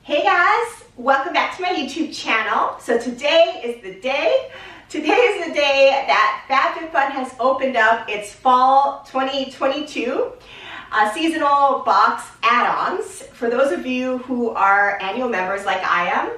Hey guys, welcome back to my YouTube channel. So today is the day that FabFitFun has opened up its fall 2022 seasonal box add-ons for those of you who are annual members like I am.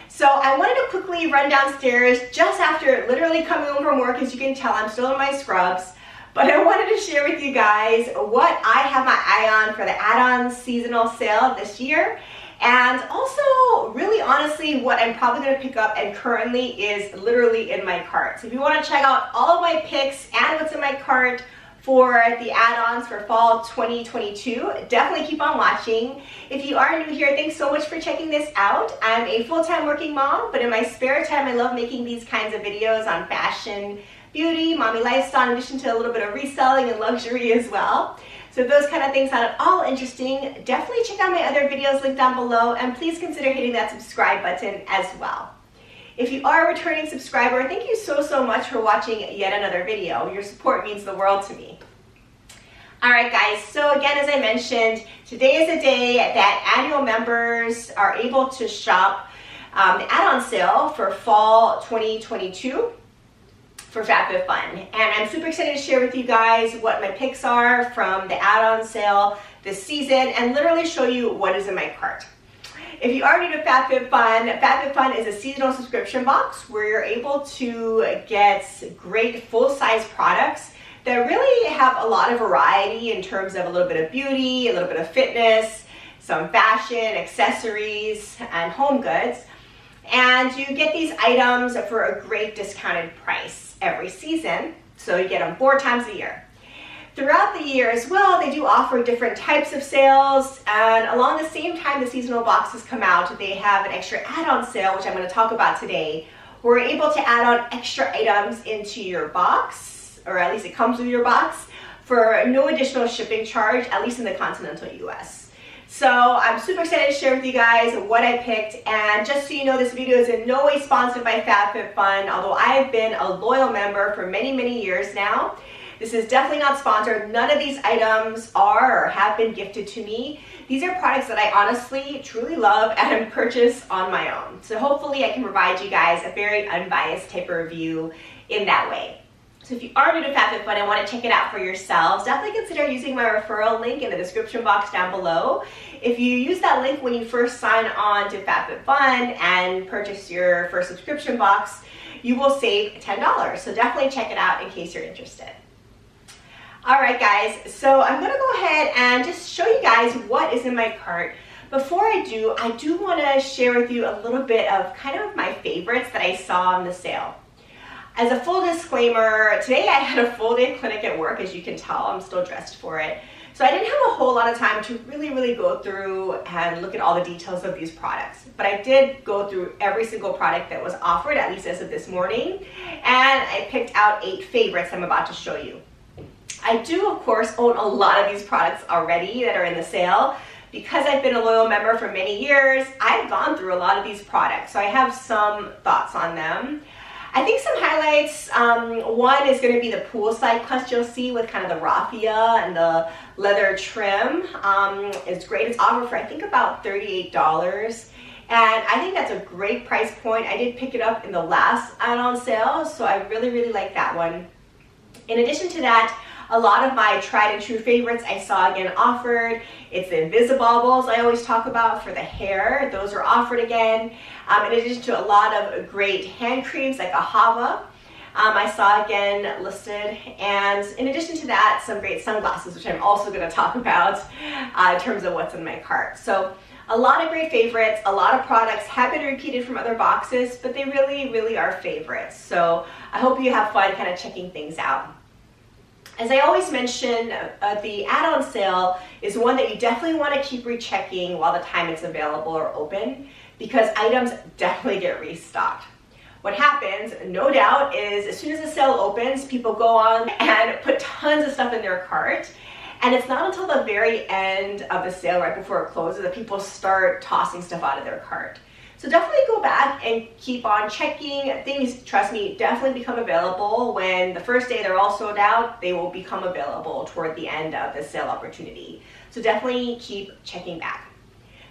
So I wanted to quickly run downstairs just after literally coming home from work. As you can tell, I'm still in my scrubs. But I wanted to share with you guys what I have my eye on for the add-on seasonal sale this year. And also, really honestly, what I'm probably going to pick up and currently is literally in my cart. So if you want to check out all of my picks and what's in my cart for the add-ons for fall 2022, definitely keep on watching. If you are new here, thanks so much for checking this out. I'm a full-time working mom, but in my spare time, I love making these kinds of videos on fashion, beauty, mommy lifestyle, in addition to a little bit of reselling and luxury as well. So if those kind of things sound at all interesting, definitely check out my other videos linked down below, and please consider hitting that subscribe button as well. If you are a returning subscriber, thank you so much for watching yet another video. Your support means the world to me. Alright guys, so again, as I mentioned, today is the day that annual members are able to shop the add-on sale for fall 2022. For FabFitFun, and I'm super excited to share with you guys what my picks are from the add-on sale this season and literally show you what is in my cart. If you are new to FabFitFun, FabFitFun is a seasonal subscription box where you're able to get great full-size products that really have a lot of variety in terms of a little bit of beauty, a little bit of fitness, some fashion, accessories, and home goods. And you get these items for a great discounted price every season, so you get them 4 times a year. Throughout the year as well, they do offer different types of sales, and along the same time the seasonal boxes come out, they have an extra add-on sale, which I'm going to talk about today. We're able to add on extra items into your box, or at least it comes with your box, for no additional shipping charge, at least in the continental US. So I'm super excited to share with you guys what I picked, and just so you know, this video is in no way sponsored by FabFitFun, although I've been a loyal member for many years now. This is definitely not sponsored. None of these items are or have been gifted to me. These are products that I honestly, truly love and purchase on my own. So hopefully I can provide you guys a very unbiased type of review in that way. So if you are new to FabFitFun and want to check it out for yourselves, definitely consider using my referral link in the description box down below. If you use that link when you first sign on to FabFitFun and purchase your first subscription box, you will save $10. So definitely check it out in case you're interested. Alright guys, so I'm going to go ahead and just show you guys what is in my cart. Before I do want to share with you a little bit of kind of my favorites that I saw on the sale. As a full disclaimer, today I had a full day clinic at work. As you can tell, I'm still dressed for it. So I didn't have a whole lot of time to really go through and look at all the details of these products. But I did go through every single product that was offered, at least as of this morning. And I picked out 8 favorites I'm about to show you. I do, of course, own a lot of these products already that are in the sale. Because I've been a loyal member for many years, I've gone through a lot of these products. So I have some thoughts on them. I think some highlights, one is going to be the poolside clutch you'll see with kind of the raffia and the leather trim. It's great. It's offered for I think about $38. And I think that's a great price point. I did pick it up in the last add-on sale, so I really like that one. In addition to that, a lot of my tried and true favorites I saw again offered. It's the Invisibobbles I always talk about for the hair. Those are offered again. In addition to a lot of great hand creams like a Hava, I saw again listed. And in addition to that, some great sunglasses, which I'm also going to talk about in terms of what's in my cart. So a lot of great favorites. A lot of products have been repeated from other boxes, but they really are favorites. So I hope you have fun kind of checking things out. As I always mention, the add-on sale is one that you definitely want to keep rechecking while the time it's available or open, because items definitely get restocked. What happens, no doubt, is as soon as the sale opens, people go on and put tons of stuff in their cart, and it's not until the very end of the sale, right before it closes, that people start tossing stuff out of their cart. So definitely go back and keep on checking. Things, trust me, definitely become available. When the first day they're all sold out, they will become available toward the end of the sale opportunity. So definitely keep checking back.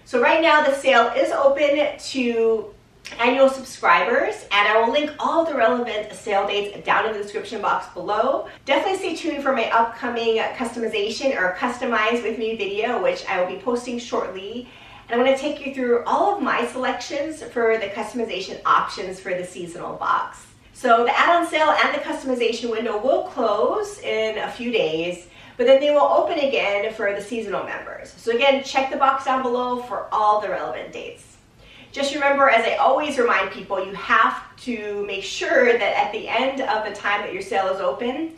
So right now the sale is open to annual subscribers, and I will link all the relevant sale dates down in the description box below. Definitely stay tuned for my upcoming customization or customize with me video, which I will be posting shortly. And I'm going to take you through all of my selections for the customization options for the seasonal box. So the add-on sale and the customization window will close in a few days, but then they will open again for the seasonal members. So again, check the box down below for all the relevant dates. Just remember, as I always remind people, you have to make sure that at the end of the time that your sale is open,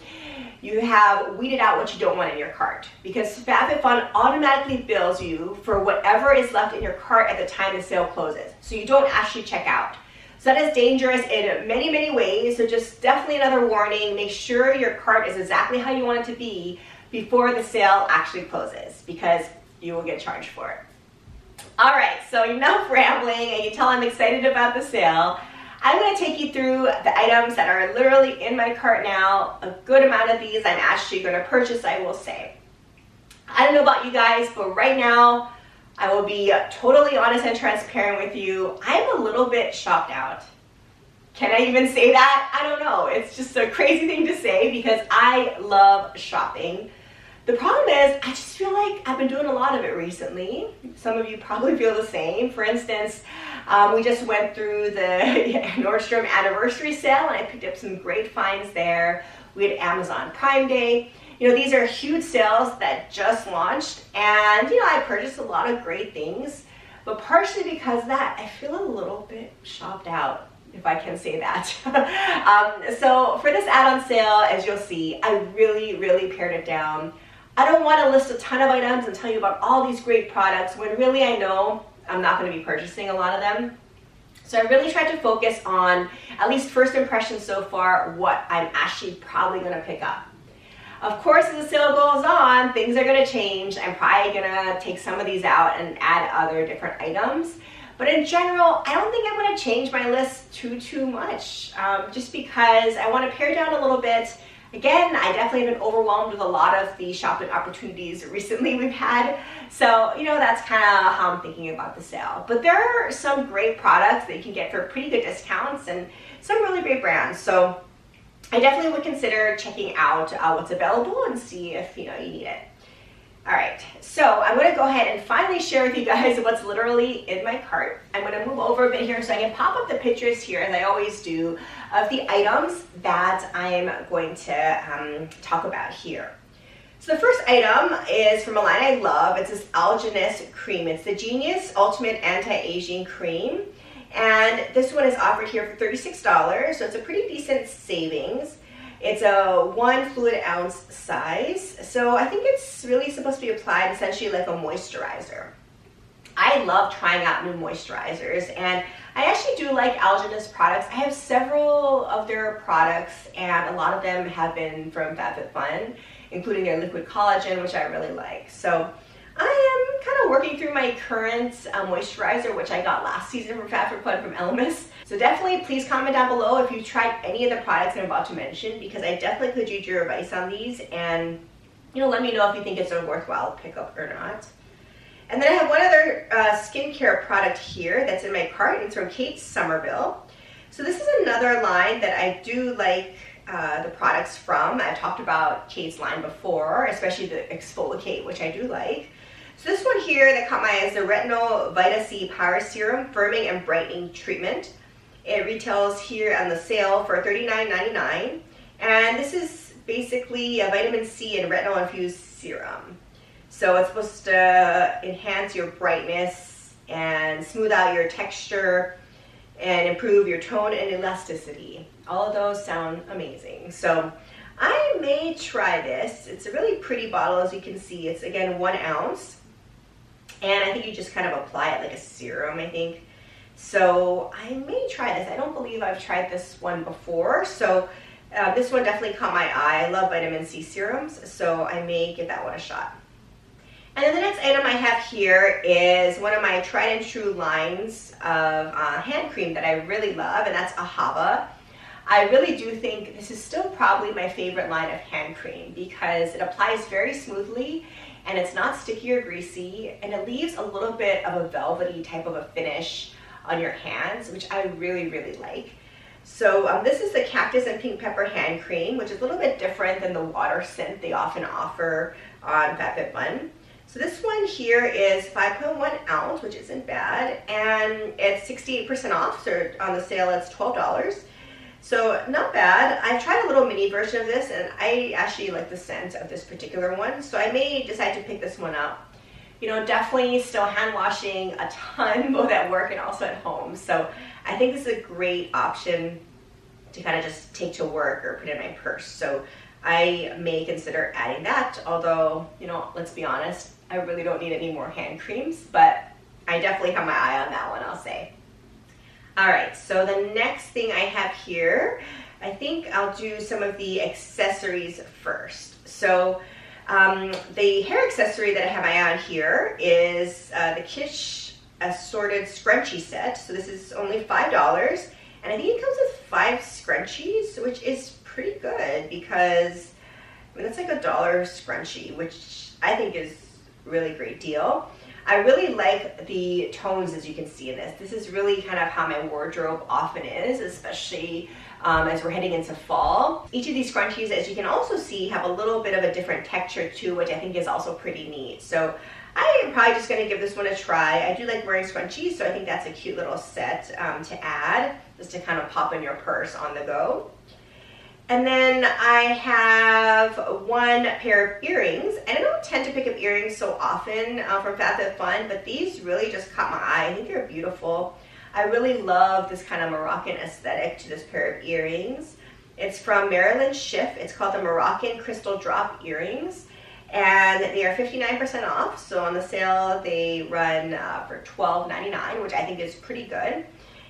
you have weeded out what you don't want in your cart, because FabFitFun automatically bills you for whatever is left in your cart at the time the sale closes. So you don't actually check out. So that is dangerous in many, many ways. So just definitely another warning, make sure your cart is exactly how you want it to be before the sale actually closes, because you will get charged for it. All right, so enough rambling, and you tell I'm excited about the sale. I'm going to take you through the items that are literally in my cart now. A good amount of these I'm actually going to purchase, I will say. I don't know about you guys, but right now I will be totally honest and transparent with you. I'm a little bit shopped out. Can I even say that? I don't know. It's just a crazy thing to say because I love shopping. The problem is, I just feel like I've been doing a lot of it recently. Some of you probably feel the same. For instance, we just went through the Nordstrom anniversary sale, and I picked up some great finds there. We had Amazon Prime Day. You know, these are huge sales that just launched, and you know, I purchased a lot of great things, but partially because of that, I feel a little bit shopped out, if I can say that. So for this add-on sale, as you'll see, I really pared it down. I don't want to list a ton of items and tell you about all these great products when really I know I'm not going to be purchasing a lot of them. So I really tried to focus on, at least first impressions so far, what I'm actually probably going to pick up. Of course, as the sale goes on, things are going to change. I'm probably going to take some of these out and add other different items. But in general, I don't think I'm going to change my list too much, just because I want to pare down a little bit. Again, I definitely have been overwhelmed with a lot of the shopping opportunities recently we've had. So, you know, that's kind of how I'm thinking about the sale. But there are some great products that you can get for pretty good discounts and some really great brands. So I definitely would consider checking out what's available and see if, you know, you need it. All right, so I'm going to go ahead and finally share with you guys what's literally in my cart. I'm going to move over a bit here so I can pop up the pictures here, as I always do, of the items that I'm going to talk about here. So the first item is from a line I love. It's this Algenist cream. It's the Genius Ultimate Anti-Aging Cream. And this one is offered here for $36, so it's a pretty decent savings. It's a 1 fluid ounce size, so I think it's really supposed to be applied essentially like a moisturizer. I love trying out new moisturizers, and I actually do like Algenist products. I have several of their products, and a lot of them have been from FabFitFun, including their liquid collagen, which I really like. So I am kind of working through my current moisturizer, which I got last season from FabFitFun from Elemis. So definitely please comment down below if you've tried any of the products I'm about to mention, because I definitely could use your advice on these, and you know, let me know if you think it's a worthwhile pickup or not. And then I have one other skincare product here that's in my cart. It's from Kate Somerville. So this is another line that I do like the products from. I've talked about Kate's line before, especially the Exfoliate, which I do like. So this one here that caught my eye is the Retinol Vita C Power Serum Firming and Brightening Treatment. It retails here on the sale for $39.99, and this is basically a vitamin C and retinol infused serum. So it's supposed to enhance your brightness and smooth out your texture and improve your tone and elasticity. All of those sound amazing. So I may try this. It's a really pretty bottle, as you can see. It's again 1 ounce, and I think you just kind of apply it like a serum, I think. So I may try this. I don't believe I've tried this one before, so this one definitely caught my eye. I love vitamin C serums, so I may give that one a shot. And then the next item I have here is one of my tried and true lines of hand cream that I really love, and that's Ahava. I really do think this is still probably my favorite line of hand cream because it applies very smoothly and it's not sticky or greasy, and it leaves a little bit of a velvety type of a finish on your hands, which I really, really like. So this is the Cactus and Pink Pepper Hand Cream, which is a little bit different than the water scent they often offer on FabFitFun. So this one here is 5.1 ounce, which isn't bad, and it's 68% off, so on the sale it's $12. So not bad. I've tried a little mini version of this, and I actually like the scent of this particular one, so I may decide to pick this one up. You know, definitely still hand washing a ton, both at work and also at home. So I think this is a great option to kind of just take to work or put in my purse. So I may consider adding that, although, you know, let's be honest, I really don't need any more hand creams, but I definitely have my eye on that one, I'll say. All right, so the next thing I have here, I think I'll do some of the accessories first. So the hair accessory that I have my eye on here is the Kish Assorted Scrunchie Set. So this is only $5, and I think it comes with 5 scrunchies, which is pretty good because, I mean, that's like $1 scrunchie, which I think is really great deal. I really like the tones, as you can see in this. This is really kind of how my wardrobe often is, especially as we're heading into fall. Each of these scrunchies, as you can also see, have a little bit of a different texture too, which I think is also pretty neat. So I am probably just gonna give this one a try. I do like wearing scrunchies, so I think that's a cute little set to add, just to kind of pop in your purse on the go. And then I have one pair of earrings, and I don't tend to pick up earrings so often from FabFitFun, but these really just caught my eye. I think they're beautiful. I really love this kind of Moroccan aesthetic to this pair of earrings. It's from Marilyn Schiff. It's called the Moroccan Crystal Drop Earrings, and they are 59% off. So on the sale, they run for $12.99, which I think is pretty good.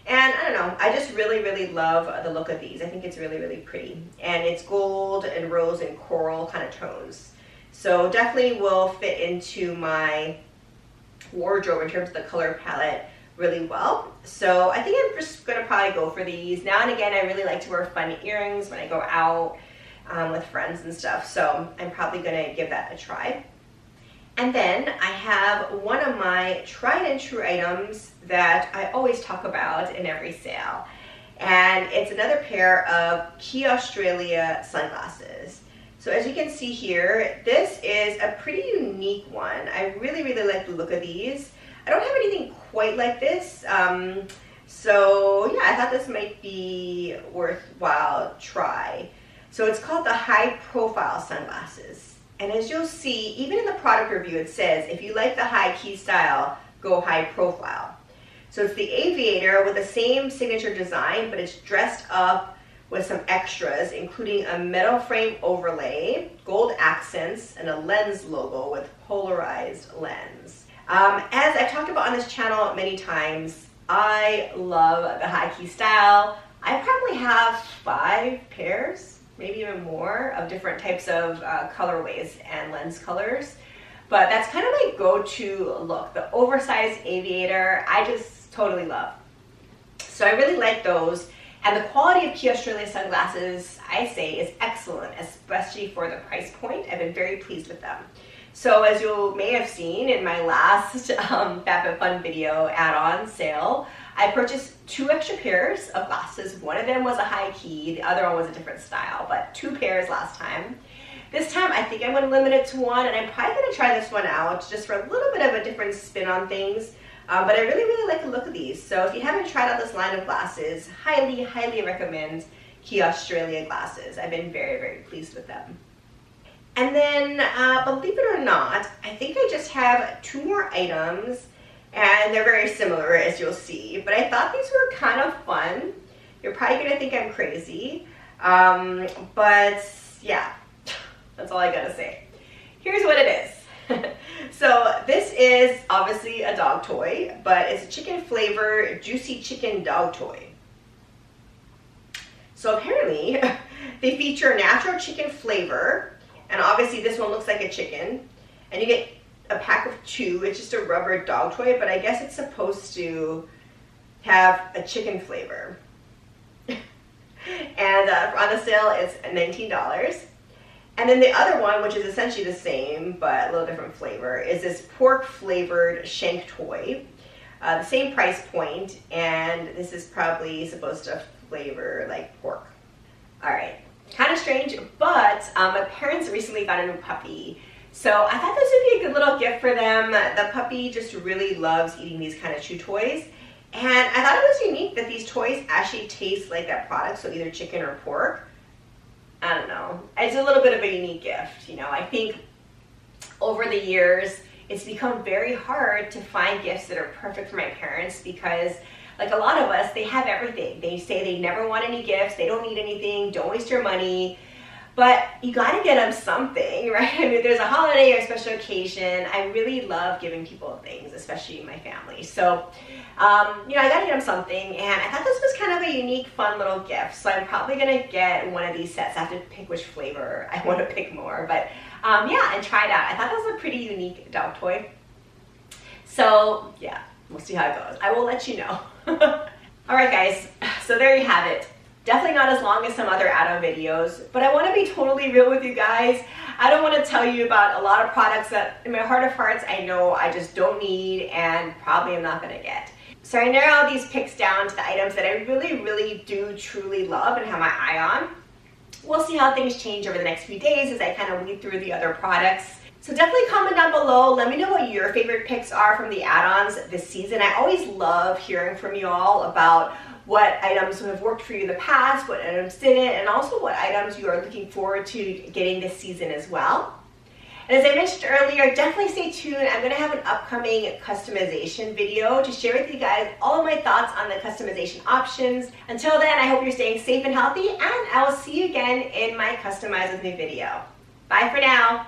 And I don't know, I just really, really love the look of these. I think it's really, really pretty. And it's gold and rose and coral kind of tones. So definitely will fit into my wardrobe in terms of the color palette really well. So I think I'm just gonna probably go for these. Now and again, I really like to wear fun earrings when I go out with friends and stuff. So I'm probably gonna give that a try. And then I have one of my tried and true items that I always talk about in every sale. And it's another pair of Key Australia sunglasses. So as you can see here, this is a pretty unique one. I really, really like the look of these. I don't have anything quite like this. So yeah, I thought this might be worthwhile try. So it's called the High Profile Sunglasses. And as you'll see, even in the product review, it says, if you like the high key style, go high profile. So it's the aviator with the same signature design, but it's dressed up with some extras, including a metal frame overlay, gold accents, and a lens logo with polarized lens. As I've talked about on this channel many times, I love the high key style. I probably have 5 pairs, maybe even more, of different types of colorways and lens colors. But that's kind of my go-to look. The oversized aviator, I just totally love. So I really like those. And the quality of Key Australia sunglasses, I say, is excellent, especially for the price point. I've been very pleased with them. So as you may have seen in my last FabFitFun video add-on sale, I purchased 2 extra pairs of glasses. One of them was a high key, the other one was a different style, but 2 pairs last time. This time I think I'm going to limit it to 1, and I'm probably going to try this one out just for a little bit of a different spin on things. But I really, really like the look of these. So if you haven't tried out this line of glasses, highly, highly recommend Key Australia glasses. I've been very, very pleased with them. And then, believe it or not, I think I just have 2 more items, and they're very similar, as you'll see. But I thought these were kind of fun. You're probably gonna think I'm crazy, but yeah, that's all I gotta say. Here's what it is. So this is obviously a dog toy, but it's a chicken flavor juicy chicken dog toy. So apparently, they feature natural chicken flavor. And obviously this one looks like a chicken, and you get a pack of 2. It's just a rubber dog toy, but I guess it's supposed to have a chicken flavor. And on the sale it's $19. And then the other one, which is essentially the same but a little different flavor, is this pork flavored shank toy. The same price point, and this is probably supposed to flavor like pork. All right, kind of strange, but my parents recently got a new puppy. So I thought this would be a good little gift for them. The puppy just really loves eating these kind of chew toys. And I thought it was unique that these toys actually taste like that product, so either chicken or pork. I don't know. It's a little bit of a unique gift. You know, I think over the years, it's become very hard to find gifts that are perfect for my parents because, like a lot of us, they have everything. They say they never want any gifts, they don't need anything, don't waste your money. But you gotta get them something, right? I mean, if there's a holiday or a special occasion, I really love giving people things, especially my family. So, you know, I gotta get them something, and I thought this was kind of a unique, fun little gift. So I'm probably gonna get one of these sets. I have to pick which flavor I want to pick more, but yeah, and try it out. I thought that was a pretty unique dog toy. So yeah, we'll see how it goes. I will let you know. All right, guys. So there you have it. Definitely not as long as some other add-on videos, but I want to be totally real with you guys. I don't want to tell you about a lot of products that in my heart of hearts I know I just don't need and probably am not going to get. So I narrow these picks down to the items that I really, really do truly love and have my eye on. We'll see how things change over the next few days as I kind of weed through the other products. So definitely comment down below. Let me know what your favorite picks are from the add-ons this season. I always love hearing from you all about what items have worked for you in the past, what items didn't, and also what items you are looking forward to getting this season as well. And as I mentioned earlier, definitely stay tuned. I'm gonna have an upcoming customization video to share with you guys all of my thoughts on the customization options. Until then, I hope you're staying safe and healthy, and I will see you again in my Customize With Me video. Bye for now.